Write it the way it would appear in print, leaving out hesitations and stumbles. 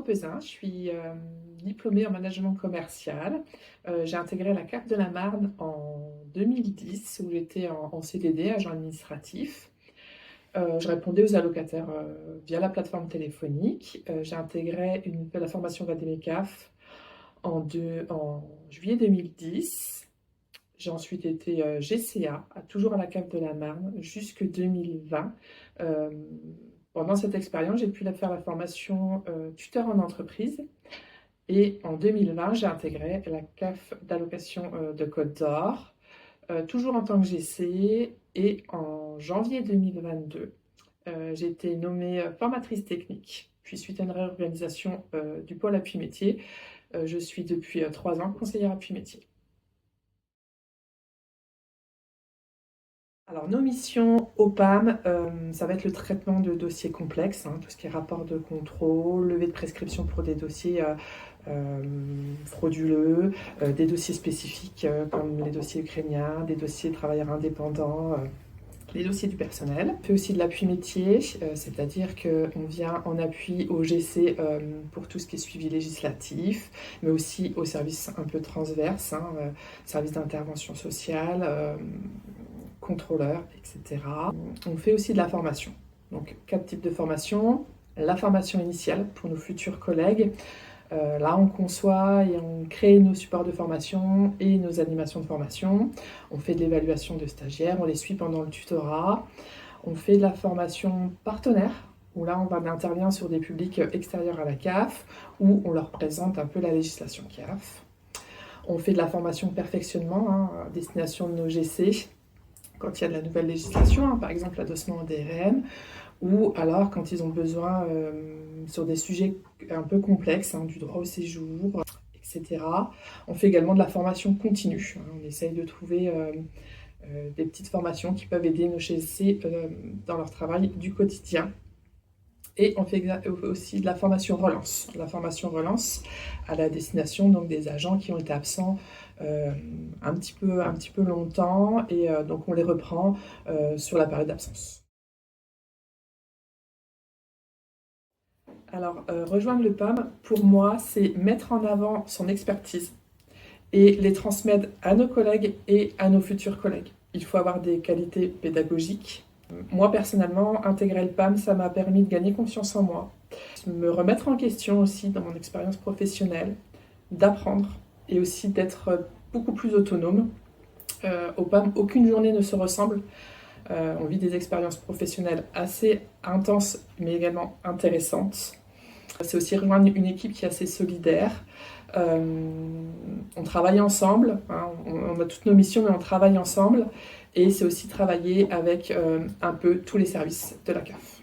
Pesin, je suis diplômée en management commercial. J'ai intégré la CAF de la Marne en 2010 où j'étais en CDD, agent administratif. Je répondais aux allocataires via la plateforme téléphonique. J'ai intégré la formation VADEMECAF en juillet 2010. J'ai ensuite été GCA, toujours à la CAF de la Marne, jusque 2020. Euh, Pendant cette expérience, j'ai pu faire la formation tuteur en entreprise. Et en 2020, j'ai intégré la CAF d'allocation de Côte d'Or, toujours en tant que GC. Et en janvier 2022, j'ai été nommée formatrice technique. Puis suite à une réorganisation du pôle appui métier, je suis depuis 3 ans conseillère appui métier. Alors, nos missions au PAM, ça va être le traitement de dossiers complexes, hein, tout ce qui est rapport de contrôle, levée de prescription pour des dossiers euh, frauduleux, des dossiers spécifiques comme les dossiers ukrainiens, des dossiers travailleurs indépendants, les dossiers du personnel. On fait aussi de l'appui métier, c'est-à-dire qu'on vient en appui au GC pour tout ce qui est suivi législatif, mais aussi aux services un peu transverses, hein, services d'intervention sociale, contrôleurs, etc. On fait aussi de la formation. Donc, 4 types de formation. La formation initiale pour nos futurs collègues. Là, on conçoit et on crée nos supports de formation et nos animations de formation. On fait de l'évaluation de stagiaires, on les suit pendant le tutorat. On fait de la formation partenaire, où là, on intervient sur des publics extérieurs à la CAF, où on leur présente un peu la législation CAF. On fait de la formation perfectionnement, hein, à destination de nos GC, quand il y a de la nouvelle législation, hein, par exemple l'adossement en DRM, ou alors quand ils ont besoin sur des sujets un peu complexes, hein, du droit au séjour, etc. On fait également de la formation continue. Hein, on essaye de trouver des petites formations qui peuvent aider nos GC dans leur travail du quotidien. Et on fait aussi de la formation relance. La formation relance à la destination donc, des agents qui ont été absents un petit peu longtemps et donc on les reprend sur la période d'absence. Alors, rejoindre le PAM, pour moi, c'est mettre en avant son expertise et les transmettre à nos collègues et à nos futurs collègues. Il faut avoir des qualités pédagogiques. Moi, personnellement, intégrer le PAM, ça m'a permis de gagner confiance en moi, de me remettre en question aussi dans mon expérience professionnelle, d'apprendre et aussi d'être beaucoup plus autonome. Au PAM, aucune journée ne se ressemble. On vit des expériences professionnelles assez intenses, mais également intéressantes. C'est aussi rejoindre une équipe qui est assez solidaire. On travaille ensemble, hein, on a toutes nos missions, mais on travaille ensemble. Et c'est aussi travailler avec un peu tous les services de la CAF.